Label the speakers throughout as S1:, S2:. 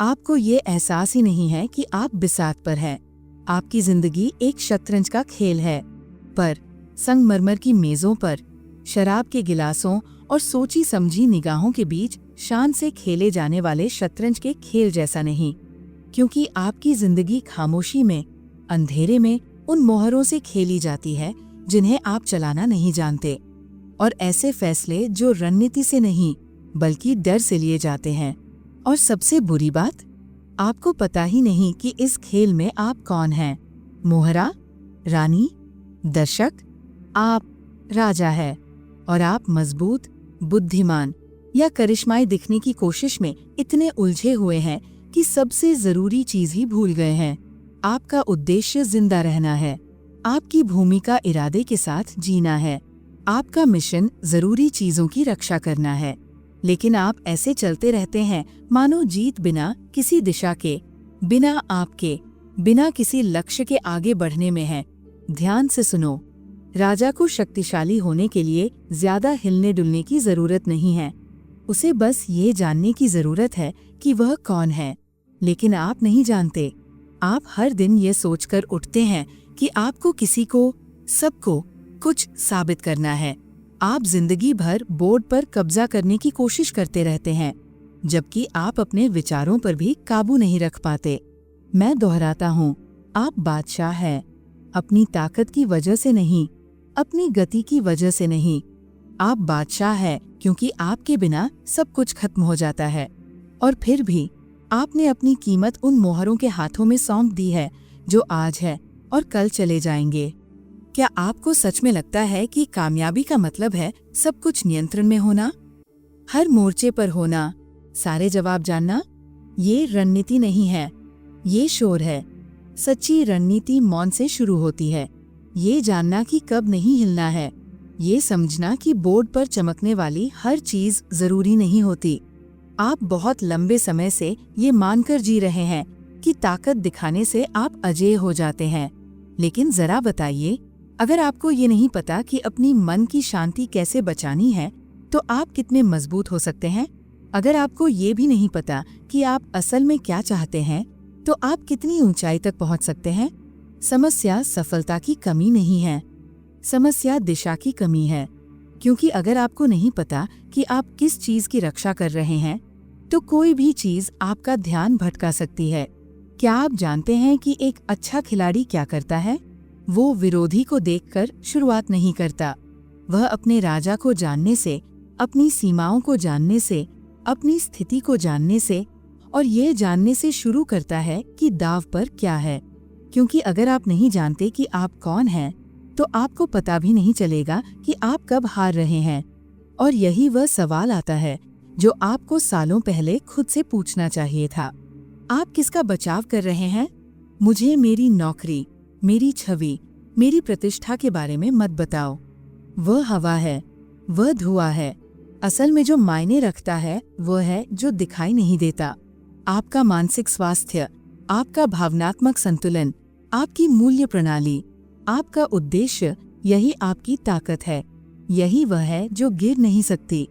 S1: आपको ये एहसास ही नहीं है कि आप बिसात पर हैं। आपकी जिंदगी एक शतरंज का खेल है, पर संगमरमर की मेजों पर, शराब के गिलासों और सोची समझी निगाहों के बीच शान से खेले जाने वाले शतरंज के खेल जैसा नहीं। क्योंकि आपकी जिंदगी खामोशी में, अंधेरे में उन मोहरों से खेली जाती है जिन्हें आप चलाना नहीं जानते, और ऐसे फैसले जो रणनीति से नहीं बल्कि डर से लिए जाते हैं। और सबसे बुरी बात, आपको पता ही नहीं कि इस खेल में आप कौन हैं, मोहरा, रानी, दर्शक। आप राजा है, और आप मजबूत, बुद्धिमान या करिश्माई दिखने की कोशिश में इतने उलझे हुए हैं कि सबसे जरूरी चीज ही भूल गए हैं। आपका उद्देश्य जिंदा रहना है, आपकी भूमिका इरादे के साथ जीना है, आपका मिशन जरूरी चीजों की रक्षा करना है। लेकिन आप ऐसे चलते रहते हैं मानो जीत बिना किसी दिशा के, बिना आपके, बिना किसी लक्ष्य के आगे बढ़ने में है। ध्यान से सुनो, राजा को शक्तिशाली होने के लिए ज्यादा हिलने डुलने की जरूरत नहीं है। उसे बस ये जानने की जरूरत है कि वह कौन है। लेकिन आप नहीं जानते। आप हर दिन ये सोचकर उठते हैं कि आपको किसी को, सबको कुछ साबित करना है। आप जिंदगी भर बोर्ड पर कब्जा करने की कोशिश करते रहते हैं, जबकि आप अपने विचारों पर भी काबू नहीं रख पाते। मैं दोहराता हूँ, आप बादशाह हैं, अपनी ताकत की वजह से नहीं, अपनी गति की वजह से नहीं। आप बादशाह हैं क्योंकि आपके बिना सब कुछ खत्म हो जाता है। और फिर भी आपने अपनी कीमत उन मोहरों के हाथों में सौंप दी है जो आज है और कल चले जाएंगे। क्या आपको सच में लगता है कि कामयाबी का मतलब है सब कुछ नियंत्रण में होना, हर मोर्चे पर होना, सारे जवाब जानना? ये रणनीति नहीं है, ये शोर है। सच्ची रणनीति मौन से शुरू होती है। ये जानना कि कब नहीं हिलना है, ये समझना कि बोर्ड पर चमकने वाली हर चीज जरूरी नहीं होती। आप बहुत लंबे समय से ये मानकर जी रहे हैं कि ताकत दिखाने से आप अजेय हो जाते हैं। लेकिन जरा बताइए, अगर आपको ये नहीं पता कि अपनी मन की शांति कैसे बचानी है, तो आप कितने मजबूत हो सकते हैं? अगर आपको ये भी नहीं पता कि आप असल में क्या चाहते हैं, तो आप कितनी ऊंचाई तक पहुंच सकते हैं? समस्या सफलता की कमी नहीं है, समस्या दिशा की कमी है। क्योंकि अगर आपको नहीं पता कि आप किस चीज की रक्षा कर रहे हैं, तो कोई भी चीज आपका ध्यान भटका सकती है। क्या आप जानते हैं कि एक अच्छा खिलाड़ी क्या करता है? वो विरोधी को देखकर शुरुआत नहीं करता। वह अपने राजा को जानने से, अपनी सीमाओं को जानने से, अपनी स्थिति को जानने से और ये जानने से शुरू करता है कि दाव पर क्या है। क्योंकि अगर आप नहीं जानते कि आप कौन हैं, तो आपको पता भी नहीं चलेगा कि आप कब हार रहे हैं। और यही वह सवाल आता है जो आपको सालों पहले खुद से पूछना चाहिए था। आप किसका बचाव कर रहे हैं? मुझे मेरी नौकरी, मेरी छवि, मेरी प्रतिष्ठा के बारे में मत बताओ। वह हवा है, वह धुआं है। असल में जो मायने रखता है वह है जो दिखाई नहीं देता। आपका मानसिक स्वास्थ्य, आपका भावनात्मक संतुलन, आपकी मूल्य प्रणाली, आपका उद्देश्य, यही आपकी ताकत है। यही वह है जो गिर नहीं सकती,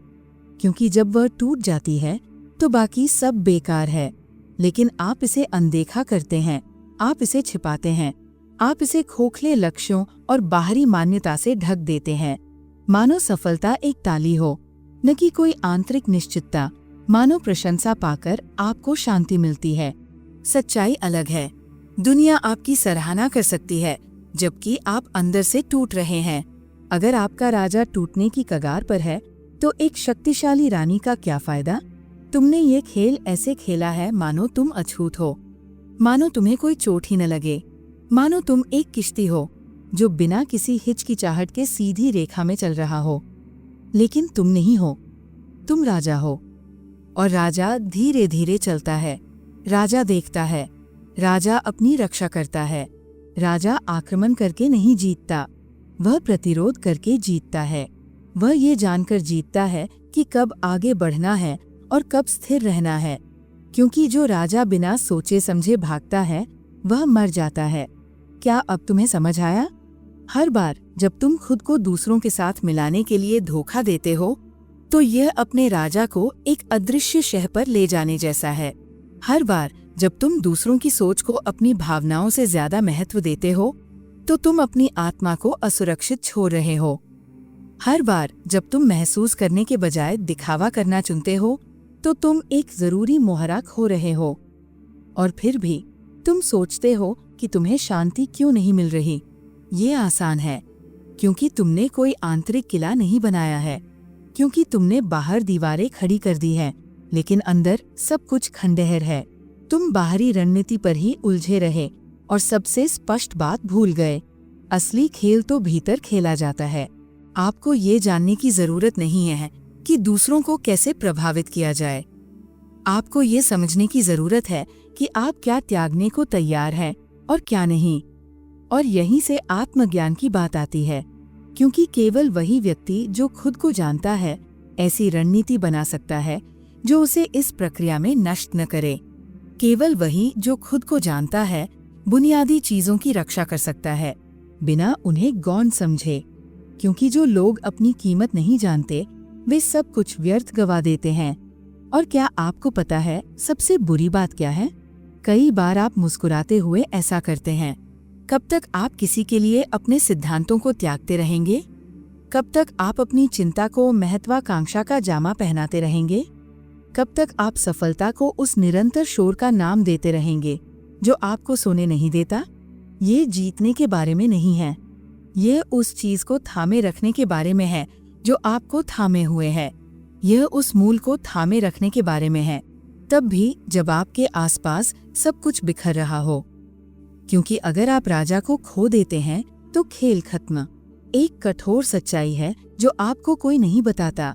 S1: क्योंकि जब वह टूट जाती है तो बाकी सब बेकार है। लेकिन आप इसे अनदेखा करते हैं, आप इसे छिपाते हैं, आप इसे खोखले लक्ष्यों और बाहरी मान्यता से ढक देते हैं। मानो सफलता एक ताली हो, न कि कोई आंतरिक निश्चितता। मानो प्रशंसा पाकर आपको शांति मिलती है। सच्चाई अलग है। दुनिया आपकी सराहना कर सकती है, जबकि आप अंदर से टूट रहे हैं। अगर आपका राजा टूटने की कगार पर है, तो एक शक्तिशाली रानी का क्या फायदा? तुमने ये खेल ऐसे खेला है मानो तुम अछूत हो, मानो तुम्हें कोई चोट ही न लगे, मानो तुम एक किश्ती हो जो बिना किसी हिचकिचाहट के सीधी रेखा में चल रहा हो। लेकिन तुम नहीं हो, तुम राजा हो। और राजा धीरे धीरे चलता है, राजा देखता है, राजा अपनी रक्षा करता है। राजा आक्रमण करके नहीं जीतता, वह प्रतिरोध करके जीतता है। वह ये जानकर जीतता है कि कब आगे बढ़ना है और कब स्थिर रहना है। क्योंकि जो राजा बिना सोचे समझे भागता है, वह मर जाता है। क्या अब तुम्हें समझ आया? हर बार जब तुम खुद को दूसरों के साथ मिलाने के लिए धोखा देते हो, तो यह अपने राजा को एक अदृश्य शह पर ले जाने जैसा है। हर बार जब तुम दूसरों की सोच को अपनी भावनाओं से ज्यादा महत्व देते हो, तो तुम अपनी आत्मा को असुरक्षित छोड़ रहे हो। हर बार जब तुम महसूस करने के बजाय दिखावा करना चुनते हो, तो तुम एक जरूरी मोहरा खो रहे हो। और फिर भी तुम सोचते हो कि तुम्हें शांति क्यों नहीं मिल रही। ये आसान है, क्योंकि तुमने कोई आंतरिक किला नहीं बनाया है, क्योंकि तुमने बाहर दीवारें खड़ी कर दी है, लेकिन अंदर सब कुछ खंडहर है। तुम बाहरी रणनीति पर ही उलझे रहे और सबसे स्पष्ट बात भूल गए। असली खेल तो भीतर खेला जाता है। आपको ये जानने की जरूरत नहीं है कि दूसरों को कैसे प्रभावित किया जाए। आपको ये समझने की जरूरत है कि आप क्या त्यागने को तैयार हैं और क्या नहीं। और यहीं से आत्मज्ञान की बात आती है, क्योंकि केवल वही व्यक्ति जो खुद को जानता है ऐसी रणनीति बना सकता है जो उसे इस प्रक्रिया में नष्ट न करे। केवल वही जो खुद को जानता है बुनियादी चीजों की रक्षा कर सकता है, बिना उन्हें गौण समझे। क्योंकि जो लोग अपनी कीमत नहीं जानते, वे सब कुछ व्यर्थ गवा देते हैं। और क्या आपको पता है सबसे बुरी बात क्या है? कई बार आप मुस्कुराते हुए ऐसा करते हैं। कब तक आप किसी के लिए अपने सिद्धांतों को त्यागते रहेंगे? कब तक आप अपनी चिंता को महत्वाकांक्षा का जामा पहनाते रहेंगे? कब तक आप सफलता को उस निरंतर शोर का नाम देते रहेंगे जो आपको सोने नहीं देता? ये जीतने के बारे में नहीं है। ये उस चीज को थामे रखने के बारे में है जो आपको थामे हुए है। यह उस मूल को थामे रखने के बारे में है, तब भी जब आपके आसपास सब कुछ बिखर रहा हो। क्योंकि अगर आप राजा को खो देते हैं तो खेल खत्म। एक कठोर सच्चाई है जो आपको कोई नहीं बताता।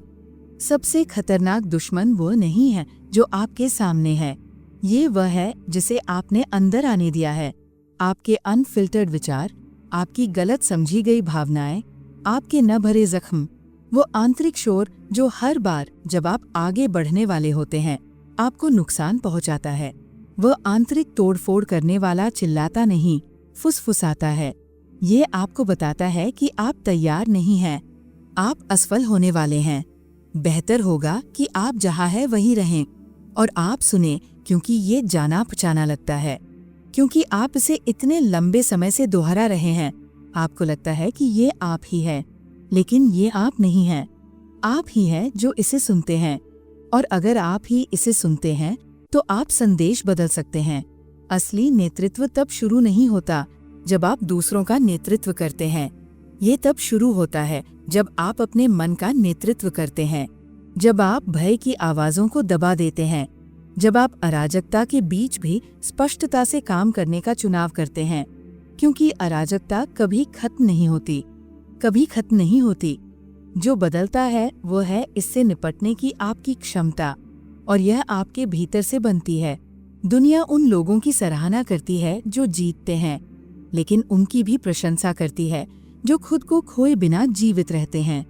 S1: सबसे खतरनाक दुश्मन वो नहीं है जो आपके सामने है, ये वह है जिसे आपने अंदर आने दिया है। आपके अनफिल्टर्ड विचार, आपकी गलत समझी गई भावनाएं, आपके न भरे जख्म, वो आंतरिक शोर जो हर बार जब आप आगे बढ़ने वाले होते हैं आपको नुकसान पहुंचाता है। वह आंतरिक तोड़फोड़ करने वाला चिल्लाता नहीं, फुसफुसाता है। ये आपको बताता है कि आप तैयार नहीं हैं, आप असफल होने वाले हैं। बेहतर होगा कि आप जहाँ है वहीं रहें और आप सुने, क्योंकि ये जाना पहचाना लगता है। क्योंकि आप इसे इतने लंबे समय से दोहरा रहे हैं, आपको लगता है कि ये आप ही है, लेकिन ये आप नहीं हैं। आप ही हैं जो इसे सुनते हैं। और अगर आप ही इसे सुनते हैं तो आप संदेश बदल सकते हैं। असली नेतृत्व तब शुरू नहीं होता जब आप दूसरों का नेतृत्व करते हैं। ये तब शुरू होता है जब आप अपने मन का नेतृत्व करते हैं, जब आप भय की आवाज़ों को दबा देते हैं, जब आप अराजकता के बीच भी स्पष्टता से काम करने का चुनाव करते हैं। क्योंकि अराजकता कभी खत्म नहीं होती, कभी खत्म नहीं होती। जो बदलता है वो है इससे निपटने की आपकी क्षमता, और यह आपके भीतर से बनती है। दुनिया उन लोगों की सराहना करती है जो जीतते हैं, लेकिन उनकी भी प्रशंसा करती है जो खुद को खोए बिना जीवित रहते हैं।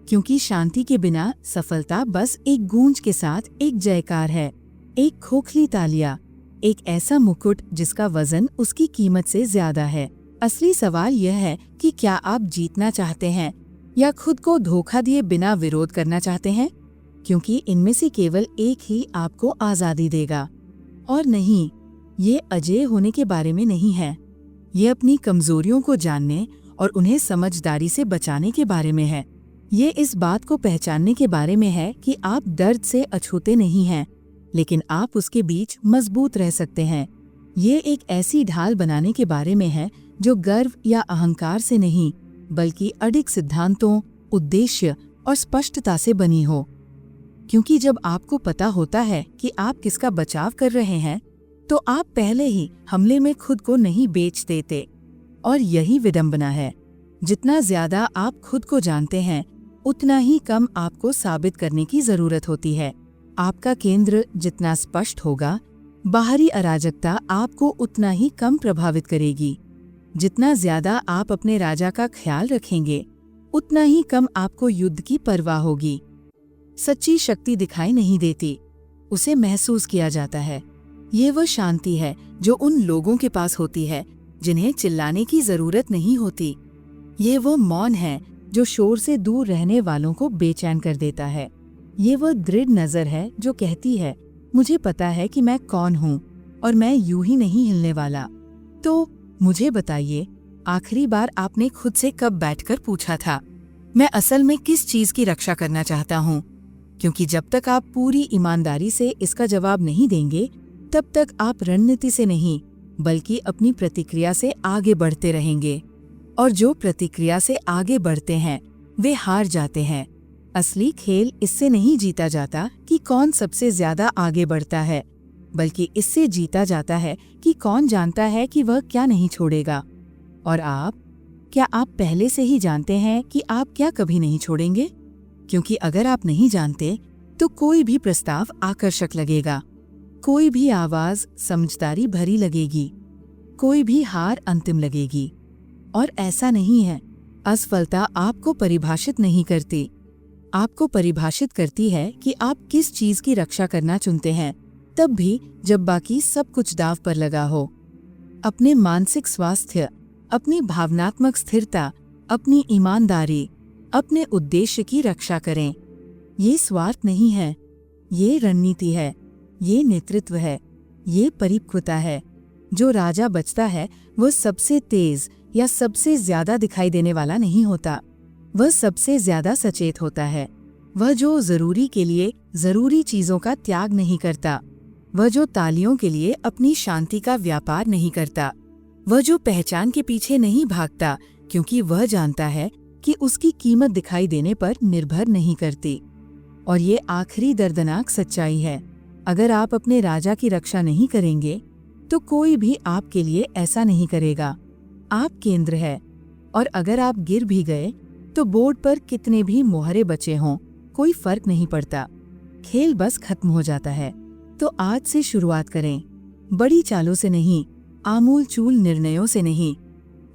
S1: क्योंकि शांति के बिना सफलता बस एक गूंज के साथ एक जयकार है, एक खोखली तालियां, एक ऐसा मुकुट जिसका वजन उसकी कीमत से ज्यादा है। असली सवाल यह है कि क्या आप जीतना चाहते हैं या खुद को धोखा दिए बिना विरोध करना चाहते हैं? क्योंकि इनमें से केवल एक ही आपको आज़ादी देगा। और नहीं, ये अजेय होने के बारे में नहीं है। ये अपनी कमजोरियों को जानने और उन्हें समझदारी से बचाने के बारे में है। ये इस बात को पहचानने के बारे में है कि आप दर्द से अछूते नहीं हैं, लेकिन आप उसके बीच मजबूत रह सकते हैं। ये एक ऐसी ढाल बनाने के बारे में है जो गर्व या अहंकार से नहीं, बल्कि अडिग सिद्धांतों, उद्देश्य और स्पष्टता से बनी हो। क्योंकि जब आपको पता होता है कि आप किसका बचाव कर रहे हैं, तो आप पहले ही हमले में खुद को नहीं बेच देते। और यही विडंबना है। जितना ज्यादा आप खुद को जानते हैं, उतना ही कम आपको साबित करने की जरूरत होती है। आपका केंद्र जितना स्पष्ट होगा, बाहरी अराजकता आपको उतना ही कम प्रभावित करेगी। जितना ज्यादा आप अपने राजा का ख्याल रखेंगे, उतना ही कम आपको युद्ध की परवाह होगी। सच्ची शक्ति दिखाई नहीं देती, उसे महसूस किया जाता है। ये वह शांति है जो उन लोगों के पास होती है जिन्हें चिल्लाने की जरूरत नहीं होती। ये वो मौन है जो शोर से दूर रहने वालों को बेचैन कर देता है। ये वो दृढ़ नजर है जो कहती है, मुझे पता है कि मैं कौन हूँ और मैं यूं ही नहीं हिलने वाला। तो मुझे बताइए, आखिरी बार आपने खुद से कब बैठकर पूछा था, मैं असल में किस चीज की रक्षा करना चाहता हूँ? क्योंकि जब तक आप पूरी ईमानदारी से इसका जवाब नहीं देंगे, तब तक आप रणनीति से नहीं बल्कि अपनी प्रतिक्रिया से आगे बढ़ते रहेंगे। और जो प्रतिक्रिया से आगे बढ़ते हैं वे हार जाते हैं। असली खेल इससे नहीं जीता जाता कि कौन सबसे ज्यादा आगे बढ़ता है, बल्कि इससे जीता जाता है कि कौन जानता है कि वह क्या नहीं छोड़ेगा। और क्या आप पहले से ही जानते हैं कि आप क्या कभी नहीं छोड़ेंगे? क्योंकि अगर आप नहीं जानते तो कोई भी प्रस्ताव आकर्षक लगेगा, कोई भी आवाज समझदारी भरी लगेगी, कोई भी हार अंतिम लगेगी। और ऐसा नहीं है। असफलता आपको परिभाषित नहीं करती, आपको परिभाषित करती है कि आप किस चीज की रक्षा करना चुनते हैं, तब भी जब बाकी सब कुछ दांव पर लगा हो। अपने मानसिक स्वास्थ्य, अपनी भावनात्मक स्थिरता, अपनी ईमानदारी, अपने उद्देश्य की रक्षा करें। ये स्वार्थ नहीं है, ये रणनीति है, ये नेतृत्व है, ये परिपक्वता है। जो राजा बचता है वह सबसे तेज या सबसे ज्यादा दिखाई देने वाला नहीं होता, वह सबसे ज्यादा सचेत होता है। वह जो जरूरी के लिए जरूरी चीजों का त्याग नहीं करता, वह जो तालियों के लिए अपनी शांति का व्यापार नहीं करता, वह जो पहचान के पीछे नहीं भागता क्योंकि वह जानता है कि उसकी कीमत दिखाई देने पर निर्भर नहीं करती। और ये आखिरी दर्दनाक सच्चाई है, अगर आप अपने राजा की रक्षा नहीं करेंगे तो कोई भी आपके लिए ऐसा नहीं करेगा। आप केंद्र है, और अगर आप गिर भी गए तो बोर्ड पर कितने भी मोहरे बचे हों कोई फर्क नहीं पड़ता, खेल बस खत्म हो जाता है। तो आज से शुरुआत करें, बड़ी चालों से नहीं, आमूल चूल निर्णयों से नहीं,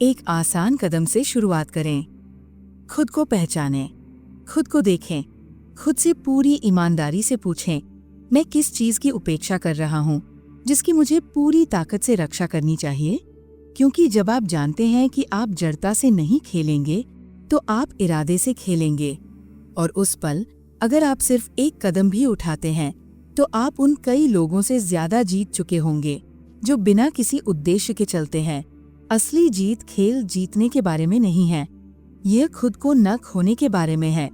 S1: एक आसान कदम से शुरुआत करें। खुद को पहचानें, खुद को देखें, खुद से पूरी ईमानदारी से पूछें, मैं किस चीज की उपेक्षा कर रहा हूँ जिसकी मुझे पूरी ताकत से रक्षा करनी चाहिए? क्योंकि जब आप जानते हैं कि आप जड़ता से नहीं खेलेंगे तो आप इरादे से खेलेंगे। और उस पल अगर आप सिर्फ एक कदम भी उठाते हैं तो आप उन कई लोगों से ज्यादा जीत चुके होंगे जो बिना किसी उद्देश्य के चलते हैं। असली जीत खेल जीतने के बारे में नहीं है, यह खुद को न खोने के बारे में है।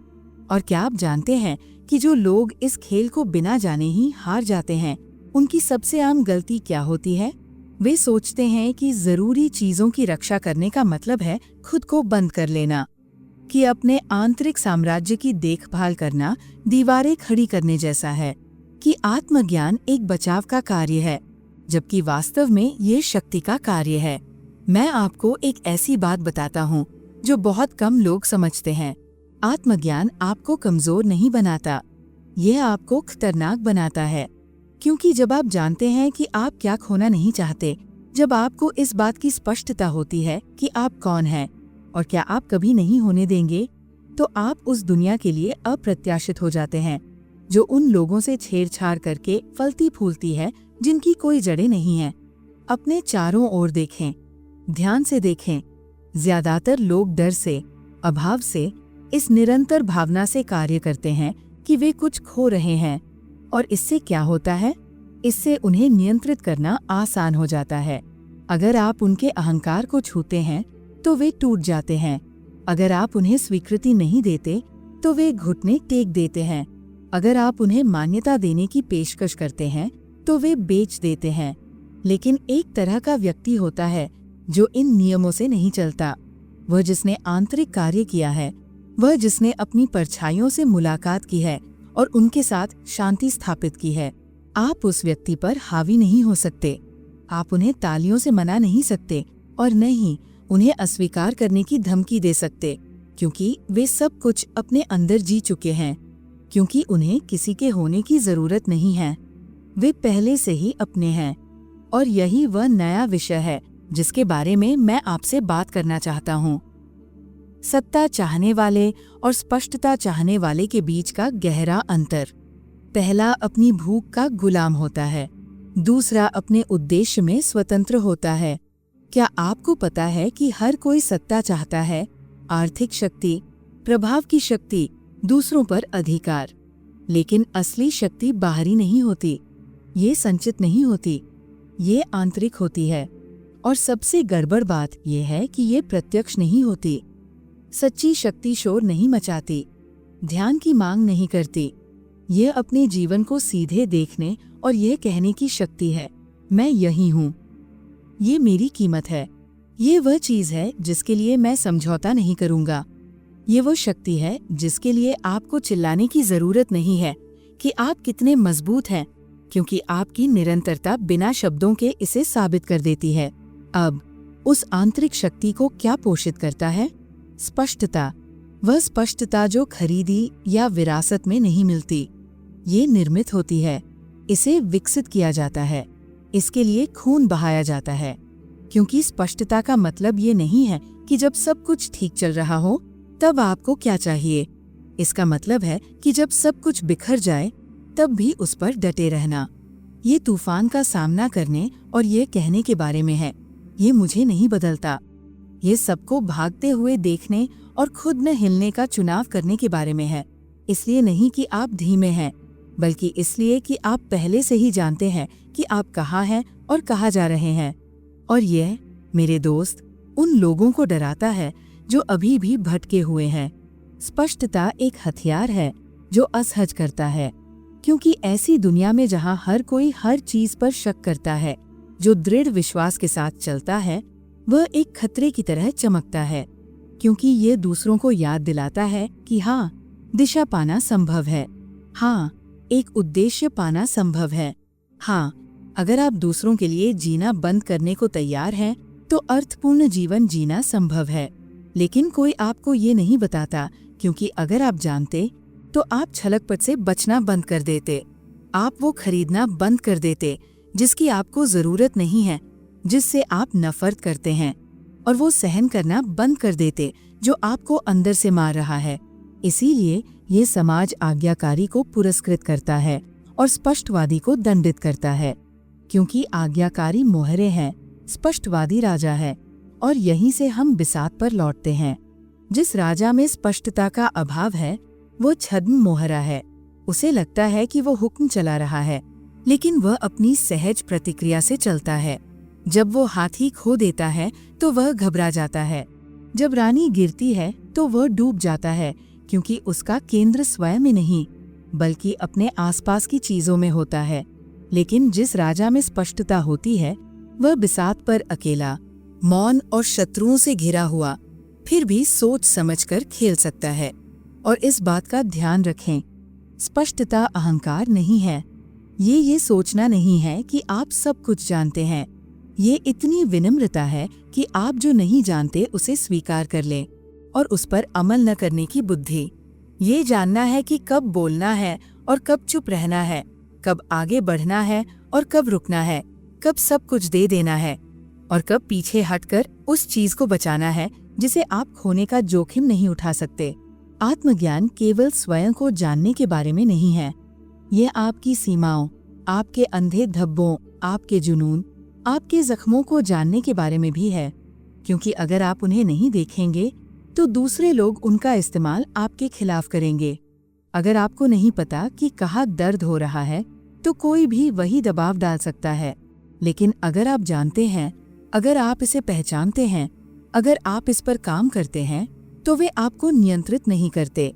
S1: और क्या आप जानते हैं कि जो लोग इस खेल को बिना जाने ही हार जाते हैं, उनकी सबसे आम गलती क्या होती है? वे सोचते हैं कि जरूरी चीजों की रक्षा करने का मतलब है खुद को बंद कर लेना, कि अपने आंतरिक साम्राज्य की देखभाल करना दीवारें खड़ी करने जैसा है, कि आत्मज्ञान एक बचाव का कार्य है, जबकि वास्तव में ये शक्ति का कार्य है। मैं आपको एक ऐसी बात बताता हूँ जो बहुत कम लोग समझते हैं। आत्मज्ञान आपको कमजोर नहीं बनाता, यह आपको खतरनाक बनाता है। क्योंकि जब आप जानते हैं कि आप क्या खोना नहीं चाहते, जब आपको इस बात की स्पष्टता होती है कि आप कौन हैं और क्या आप कभी नहीं होने देंगे, तो आप उस दुनिया के लिए अप्रत्याशित हो जाते हैं जो उन लोगों से छेड़छाड़ करके फलती फूलती है जिनकी कोई जड़ें नहीं हैं। अपने चारों ओर देखें, ध्यान से देखें। ज्यादातर लोग डर से, अभाव से, इस निरंतर भावना से कार्य करते हैं कि वे कुछ खो रहे हैं। और इससे क्या होता है? इससे उन्हें नियंत्रित करना आसान हो जाता है। अगर आप उनके अहंकार को छूते हैं तो वे टूट जाते हैं। अगर आप उन्हें स्वीकृति नहीं देते तो वे घुटने टेक देते हैं। अगर आप उन्हें मान्यता देने की पेशकश करते हैं तो वे बेच देते हैं। लेकिन एक तरह का व्यक्ति होता है जो इन नियमों से नहीं चलता, वह जिसने आंतरिक कार्य किया है, वह जिसने अपनी परछाइयों से मुलाकात की है और उनके साथ शांति स्थापित की है। आप उस व्यक्ति पर हावी नहीं हो सकते, आप उन्हें तालियों से मना नहीं सकते और न ही उन्हें अस्वीकार करने की धमकी दे सकते, क्योंकि वे सब कुछ अपने अंदर जी चुके हैं, क्योंकि उन्हें किसी के होने की जरूरत नहीं है। वे पहले से ही अपने हैं। और यही वह नया विषय है जिसके बारे में मैं आपसे बात करना चाहता हूँ। सत्ता चाहने वाले और स्पष्टता चाहने वाले के बीच का गहरा अंतर। पहला अपनी भूख का गुलाम होता है, दूसरा अपने उद्देश्य में स्वतंत्र होता है। क्या आपको पता है कि हर कोई सत्ता चाहता है, आर्थिक शक्ति, प्रभाव की शक्ति, दूसरों पर अधिकार, लेकिन असली शक्ति बाहरी नहीं होती, ये संचित नहीं होती, ये आंतरिक होती है। और सबसे गड़बड़ बात यह है कि ये प्रत्यक्ष नहीं होती। सच्ची शक्ति शोर नहीं मचाती, ध्यान की मांग नहीं करती। ये अपने जीवन को सीधे देखने और यह कहने की शक्ति है, मैं यही हूँ, ये मेरी कीमत है। ये वह चीज है जिसके लिए मैं समझौता नहीं करूँगा। ये वो शक्ति है जिसके लिए आपको चिल्लाने की जरूरत नहीं है कि आप कितने मजबूत हैं, क्योंकि आपकी निरंतरता बिना शब्दों के इसे साबित कर देती है। अब उस आंतरिक शक्ति को क्या पोषित करता है? स्पष्टता। वह स्पष्टता जो खरीदी या विरासत में नहीं मिलती, ये निर्मित होती है, इसे विकसित किया जाता है, इसके लिए खून बहाया जाता है। क्योंकि स्पष्टता का मतलब ये नहीं है कि जब सब कुछ ठीक चल रहा हो तब आपको क्या चाहिए। इसका मतलब है कि जब सब कुछ बिखर जाए तब भी उस पर डटे रहना। ये तूफान का सामना करने और ये कहने के बारे में है, ये मुझे नहीं बदलता। ये सबको भागते हुए देखने और खुद न हिलने का चुनाव करने के बारे में है। इसलिए नहीं कि आप धीमे हैं, बल्कि इसलिए कि आप पहले से ही जानते हैं कि आप कहाँ हैं और कहाँ जा रहे हैं। और यह, मेरे दोस्त, उन लोगों को डराता है जो अभी भी भटके हुए हैं। स्पष्टता एक हथियार है जो असहज करता है, क्योंकि ऐसी दुनिया में जहाँ हर कोई हर चीज पर शक करता है, जो दृढ़ विश्वास के साथ चलता है वह एक खतरे की तरह चमकता है, क्योंकि ये दूसरों को याद दिलाता है कि हाँ, दिशा पाना संभव है, हाँ, एक उद्देश्य पाना संभव है। हाँ, अगर आप दूसरों के लिए जीना बंद करने को तैयार हैं तो अर्थपूर्ण जीवन जीना संभव है। लेकिन कोई आपको ये नहीं बताता, क्योंकि अगर आप जानते तो आप छलकपट से बचना बंद कर देते। आप वो खरीदना बंद कर देते जिसकी आपको जरूरत नहीं है, जिससे आप नफरत करते हैं, और वो सहन करना बंद कर देते जो आपको अंदर से मार रहा है। इसीलिए ये समाज आज्ञाकारी को पुरस्कृत करता है और स्पष्टवादी को दंडित करता है, क्योंकि आज्ञाकारी मोहरे हैं, स्पष्टवादी राजा है। और यहीं से हम बिसात पर लौटते हैं। जिस राजा में स्पष्टता का अभाव है वो छद्म मोहरा है। उसे लगता है कि वो हुक्म चला रहा है, लेकिन वह अपनी सहज प्रतिक्रिया से चलता है। जब वो हाथी खो देता है तो वह घबरा जाता है। जब रानी गिरती है तो वह डूब जाता है, क्योंकि उसका केंद्र स्वयं में नहीं बल्कि अपने आसपास की चीजों में होता है। लेकिन जिस राजा में स्पष्टता होती है वह बिसात पर अकेला, मौन और शत्रुओं से घिरा हुआ फिर भी सोच समझकर खेल सकता है। और इस बात का ध्यान रखें, स्पष्टता अहंकार नहीं है। ये सोचना नहीं है कि आप सब कुछ जानते हैं। ये इतनी विनम्रता है कि आप जो नहीं जानते उसे स्वीकार कर लें और उस पर अमल न करने की बुद्धि। ये जानना है कि कब बोलना है और कब चुप रहना है, कब आगे बढ़ना है और कब रुकना है, कब सब कुछ दे देना है और कब पीछे हटकर उस चीज को बचाना है जिसे आप खोने का जोखिम नहीं उठा सकते। आत्मज्ञान केवल स्वयं को जानने के बारे में नहीं है। ये आपकी सीमाओं, आपके अंधे धब्बों, आपके जुनून, आपके जख्मों को जानने के बारे में भी है, क्योंकि अगर आप उन्हें नहीं देखेंगे तो दूसरे लोग उनका इस्तेमाल आपके खिलाफ करेंगे। अगर आपको नहीं पता कि कहाँ दर्द हो रहा है तो कोई भी वही दबाव डाल सकता है। लेकिन अगर आप जानते हैं, अगर आप इसे पहचानते हैं, अगर आप इस पर काम करते हैं तो वे आपको नियंत्रित नहीं करते।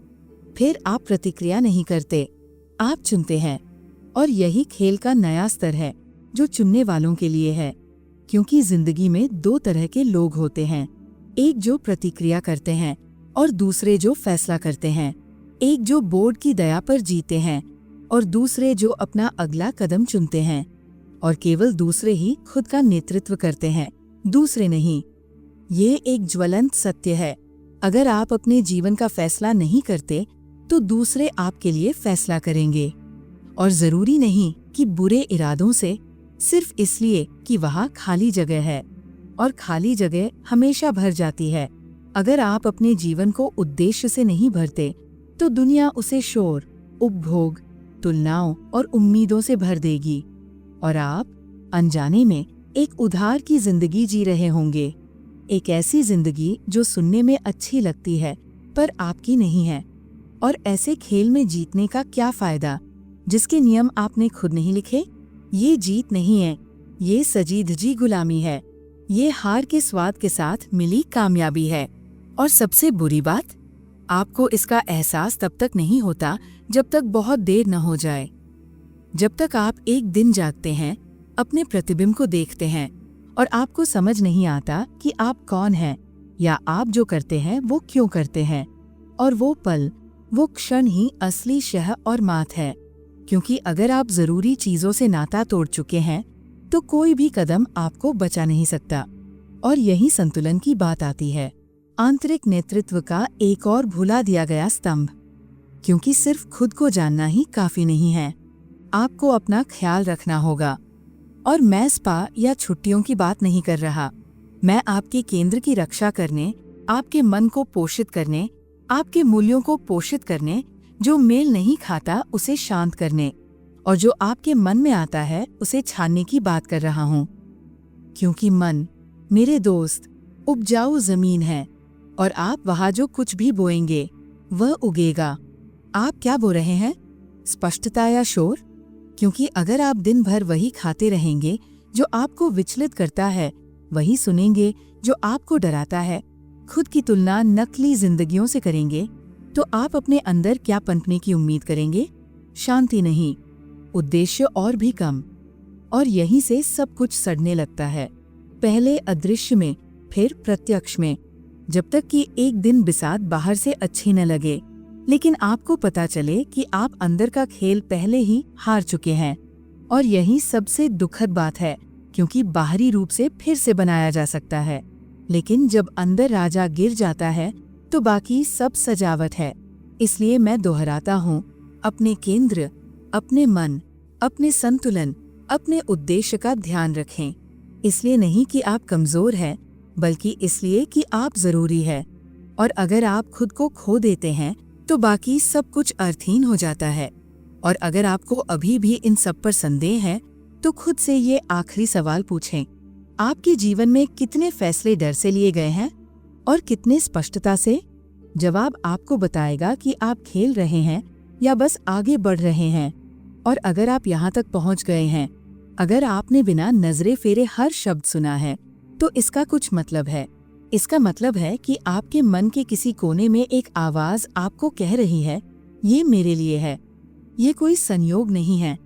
S1: फिर आप प्रतिक्रिया नहीं करते, आप चुनते हैं। और यही खेल का नया स्तर है जो चुनने वालों के लिए है, क्योंकि जिंदगी में दो तरह के लोग होते हैं, एक जो प्रतिक्रिया करते हैं और दूसरे जो फैसला करते हैं। एक जो बोर्ड की दया पर जीते हैं और दूसरे जो अपना अगला कदम चुनते हैं। और केवल दूसरे ही खुद का नेतृत्व करते हैं, दूसरे नहीं। ये एक ज्वलंत सत्य है। अगर आप अपने जीवन का फैसला नहीं करते तो दूसरे आपके लिए फैसला करेंगे, और जरूरी नहीं कि बुरे इरादों से, सिर्फ इसलिए कि वहाँ खाली जगह है, और खाली जगह हमेशा भर जाती है। अगर आप अपने जीवन को उद्देश्य से नहीं भरते तो दुनिया उसे शोर, उपभोग, तुलनाओं और उम्मीदों से भर देगी, और आप अनजाने में एक उधार की जिंदगी जी रहे होंगे। एक ऐसी जिंदगी जो सुनने में अच्छी लगती है पर आपकी नहीं है। और ऐसे खेल में जीतने का क्या फायदा जिसके नियम आपने खुद नहीं लिखे? ये जीत नहीं है, ये सजी धजी गुलामी है, ये हार के स्वाद के साथ मिली कामयाबी है। और सबसे बुरी बात, आपको इसका एहसास तब तक नहीं होता जब तक बहुत देर न हो जाए। जब तक आप एक दिन जागते हैं, अपने प्रतिबिंब को देखते हैं और आपको समझ नहीं आता कि आप कौन हैं या आप जो करते हैं वो क्यों करते हैं। और वो पल, वो क्षण ही असली शह और मात है, क्योंकि अगर आप जरूरी चीजों से नाता तोड़ चुके हैं तो कोई भी कदम आपको बचा नहीं सकता। और यही संतुलन की बात आती है, आंतरिक नेतृत्व का एक और भुला दिया गया स्तंभ। क्योंकि सिर्फ खुद को जानना ही काफी नहीं है, आपको अपना ख्याल रखना होगा। और मैं स्पा या छुट्टियों की बात नहीं कर रहा, मैं आपके केंद्र की रक्षा करने, आपके मन को पोषित करने, आपके मूल्यों को पोषित करने, जो मेल नहीं खाता उसे शांत करने, और जो आपके मन में आता है उसे छानने की बात कर रहा हूँ। क्योंकि मन, मेरे दोस्त, उपजाऊ जमीन है और आप वहाँ जो कुछ भी बोएंगे वह उगेगा। आप क्या बो रहे हैं, स्पष्टता या शोर? क्योंकि अगर आप दिन भर वही खाते रहेंगे जो आपको विचलित करता है, वही सुनेंगे जो आपको डराता है, खुद की तुलना नकली जिंदगियों से करेंगे, तो आप अपने अंदर क्या पनपने की उम्मीद करेंगे? शांति नहीं, उद्देश्य और भी कम। और यहीं से सब कुछ सड़ने लगता है, पहले अदृश्य में, फिर प्रत्यक्ष में, जब तक कि एक दिन बिसात बाहर से अच्छी न लगे, लेकिन आपको पता चले कि आप अंदर का खेल पहले ही हार चुके हैं। और यही सबसे दुखद बात है, क्योंकि बाहरी रूप से फिर से बनाया जा सकता है, लेकिन जब अंदर राजा गिर जाता है तो बाकी सब सजावट है। इसलिए मैं दोहराता हूँ, अपने केंद्र, अपने मन, अपने संतुलन, अपने उद्देश्य का ध्यान रखें। इसलिए नहीं कि आप कमजोर हैं, बल्कि इसलिए कि आप जरूरी है। और अगर आप खुद को खो देते हैं तो बाकी सब कुछ अर्थहीन हो जाता है। और अगर आपको अभी भी इन सब पर संदेह है तो खुद से ये आखिरी सवाल पूछें, आपके जीवन में कितने फैसले डर से लिए गए हैं और कितने स्पष्टता से? जवाब आपको बताएगा कि आप खेल रहे हैं या बस आगे बढ़ रहे हैं। और अगर आप यहाँ तक पहुँच गए हैं, अगर आपने बिना नजरे फेरे हर शब्द सुना है, तो इसका कुछ मतलब है। इसका मतलब है कि आपके मन के किसी कोने में एक आवाज आपको कह रही है, ये मेरे लिए है। ये कोई संयोग नहीं है,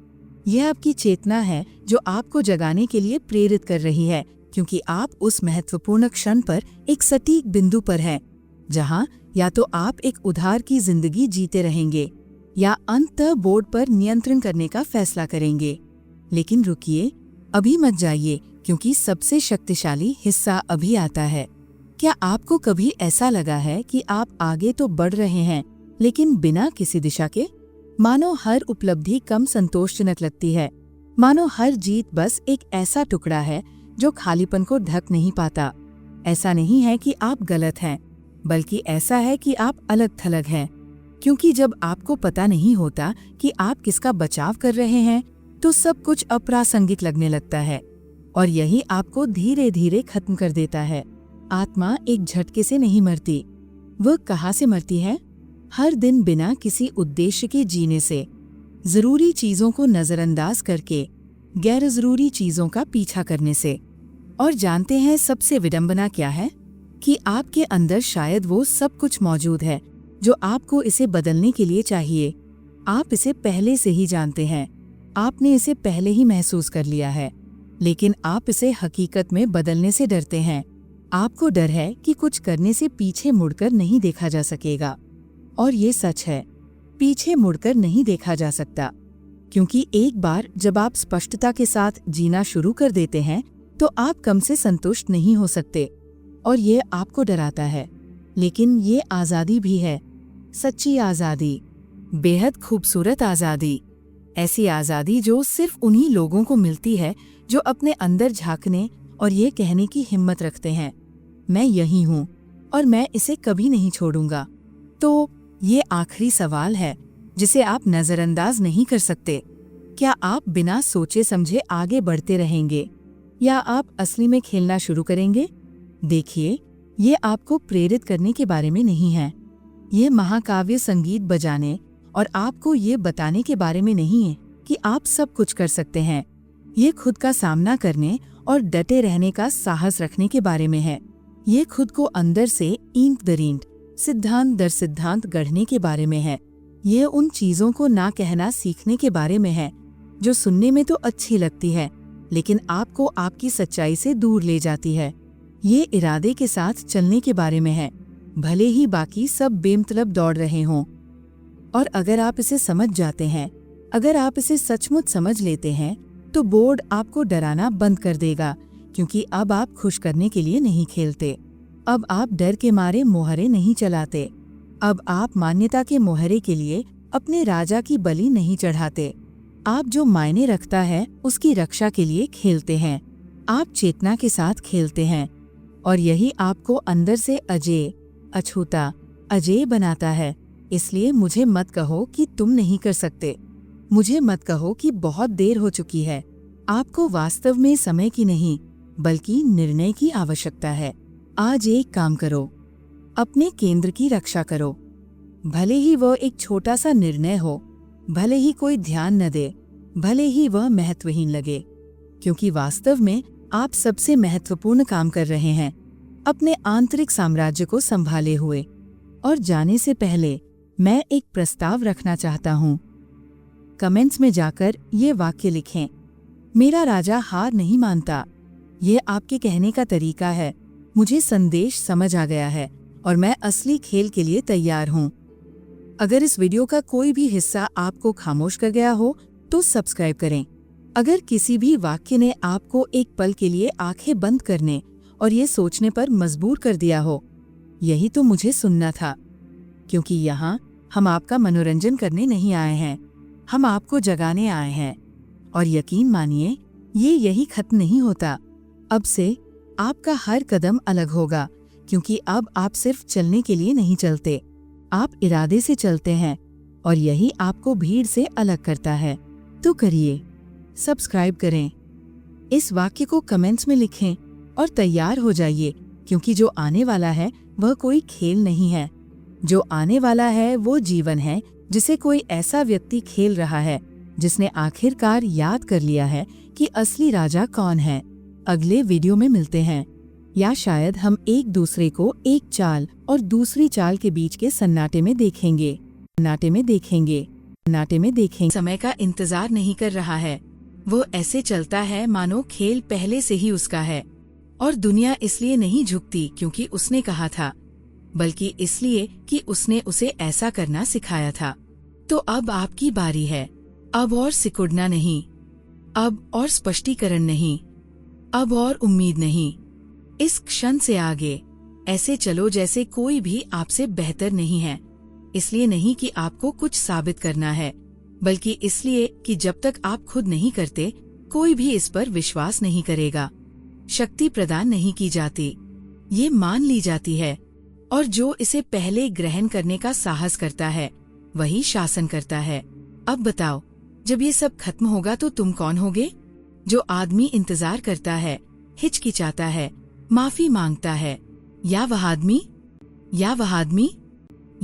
S1: यह आपकी चेतना है जो आपको जगाने के लिए प्रेरित कर रही है, क्योंकि आप उस महत्वपूर्ण क्षण पर एक सटीक बिंदु पर हैं, जहां या तो आप एक उधार की जिंदगी जीते रहेंगे या अंततः बोर्ड पर नियंत्रण करने का फैसला करेंगे। लेकिन रुकिए, अभी मत जाइए, क्योंकि सबसे शक्तिशाली हिस्सा अभी आता है। क्या आपको कभी ऐसा लगा है कि आप आगे तो बढ़ रहे हैं, लेकिन बिना किसी दिशा के? मानो हर उपलब्धि कम संतोषजनक लगती है, मानो हर जीत बस एक ऐसा टुकड़ा है जो खालीपन को ढक नहीं पाता। ऐसा नहीं है कि आप गलत हैं, बल्कि ऐसा है कि आप अलग थलग हैं। क्योंकि जब आपको पता नहीं होता कि आप किसका बचाव कर रहे हैं, तो सब कुछ अप्रासंगिक लगने लगता है, और यही आपको धीरे धीरे खत्म कर देता है। आत्मा एक झटके से नहीं मरती, वह कहाँ से मरती है? हर दिन बिना किसी उद्देश्य के जीने से, जरूरी चीजों को नजरअंदाज करके गैर जरूरी चीजों का पीछा करने से। और जानते हैं सबसे विडंबना क्या है? कि आपके अंदर शायद वो सब कुछ मौजूद है जो आपको इसे बदलने के लिए चाहिए। आप इसे पहले से ही जानते हैं, आपने इसे पहले ही महसूस कर लिया है, लेकिन आप इसे हकीकत में बदलने से डरते हैं। आपको डर है कि कुछ करने से पीछे मुड़कर नहीं देखा जा सकेगा। और ये सच है, पीछे मुड़कर नहीं देखा जा सकता, क्योंकि एक बार जब आप स्पष्टता के साथ जीना शुरू कर देते हैं तो आप कम से संतुष्ट नहीं हो सकते। और ये आपको डराता है, लेकिन ये आज़ादी भी है, सच्ची आज़ादी, बेहद खूबसूरत आज़ादी, ऐसी आज़ादी जो सिर्फ उन्हीं लोगों को मिलती है जो अपने अंदर झांकने और ये कहने की हिम्मत रखते हैं, मैं यही हूँ और मैं इसे कभी नहीं छोड़ूंगा। तो ये आखिरी सवाल है जिसे आप नज़रअंदाज नहीं कर सकते। क्या आप बिना सोचे समझे आगे बढ़ते रहेंगे या आप असली में खेलना शुरू करेंगे? देखिए, ये आपको प्रेरित करने के बारे में नहीं है, ये महाकाव्य संगीत बजाने और आपको ये बताने के बारे में नहीं है कि आप सब कुछ कर सकते हैं। ये खुद का सामना करने और डटे रहने का साहस रखने के बारे में है। ये खुद को अंदर से ईंट दर ईंट, सिद्धांत दर सिद्धांत गढ़ने के बारे में है। ये उन चीजों को ना कहना सीखने के बारे में है जो सुनने में तो अच्छी लगती है, लेकिन आपको आपकी सच्चाई से दूर ले जाती है। ये इरादे के साथ चलने के बारे में है, भले ही बाकी सब बेमतलब दौड़ रहे हों। और अगर आप इसे समझ जाते हैं, अगर आप इसे सचमुच समझ लेते हैं, तो बोर्ड आपको डराना बंद कर देगा, क्योंकि अब आप खुश करने के लिए नहीं खेलते। अब आप डर के मारे मोहरे नहीं चलाते। अब आप मान्यता के मोहरे के लिए अपने राजा की बलि नहीं चढ़ाते। आप जो मायने रखता है उसकी रक्षा के लिए खेलते हैं। आप चेतना के साथ खेलते हैं, और यही आपको अंदर से अजेय, अछूता, अजेय बनाता है। इसलिए मुझे मत कहो कि तुम नहीं कर सकते। मुझे मत कहो कि बहुत देर हो चुकी है। आपको वास्तव में समय की नहीं, बल्कि निर्णय की आवश्यकता है। आज एक काम करो, अपने केंद्र की रक्षा करो। भले ही वह एक छोटा सा निर्णय हो, भले ही कोई ध्यान न दे, भले ही वह महत्वहीन लगे, क्योंकि वास्तव में आप सबसे महत्वपूर्ण काम कर रहे हैं, अपने आंतरिक साम्राज्य को संभाले हुए। और जाने से पहले मैं एक प्रस्ताव रखना चाहता हूँ। कमेंट्स में जाकर ये वाक्य लिखें, मेरा राजा हार नहीं मानता। ये आपके कहने का तरीका है। मुझे संदेश समझ आ गया है और मैं असली खेल के लिए तैयार हूँ। अगर इस वीडियो का कोई भी हिस्सा आपको खामोश कर गया हो तो सब्सक्राइब करें। अगर किसी भी वाक्य ने आपको एक पल के लिए आंखें बंद करने और ये सोचने पर मजबूर कर दिया हो, यही तो मुझे सुनना था। क्योंकि यहाँ हम आपका मनोरंजन करने नहीं आए हैं, हम आपको जगाने आए हैं। और यकीन मानिए, ये यही खत्म नहीं होता। अब से आपका हर कदम अलग होगा, क्योंकि अब आप सिर्फ चलने के लिए नहीं चलते, आप इरादे से चलते हैं, और यही आपको भीड़ से अलग करता है। तो करिए, सब्सक्राइब करें, इस वाक्य को कमेंट्स में लिखें और तैयार हो जाइए, क्योंकि जो आने वाला है वह कोई खेल नहीं है। जो आने वाला है वो जीवन है, जिसे कोई ऐसा व्यक्ति खेल रहा है जिसने आखिरकार याद कर लिया है कि असली राजा कौन है। अगले वीडियो में मिलते हैं, या शायद हम एक दूसरे को एक चाल और दूसरी चाल के बीच के सन्नाटे में देखेंगे। समय का इंतजार नहीं कर रहा है, वो ऐसे चलता है मानो खेल पहले से ही उसका है। और दुनिया इसलिए नहीं झुकती क्योंकि उसने कहा था, बल्कि इसलिए कि उसने उसे ऐसा करना सिखाया था। तो अब आपकी बारी है। अब और सिकुड़ना नहीं, अब और स्पष्टीकरण नहीं, अब और उम्मीद नहीं। इस क्षण से आगे ऐसे चलो जैसे कोई भी आपसे बेहतर नहीं है। इसलिए नहीं कि आपको कुछ साबित करना है, बल्कि इसलिए कि जब तक आप खुद नहीं करते, कोई भी इस पर विश्वास नहीं करेगा। शक्ति प्रदान नहीं की जाती, ये मान ली जाती है। और जो इसे पहले ग्रहण करने का साहस करता है, वही शासन करता है। अब बताओ, जब ये सब खत्म होगा तो तुम कौन होगे? जो आदमी इंतजार करता है, हिचकिचाता है, माफी मांगता है, या वह आदमी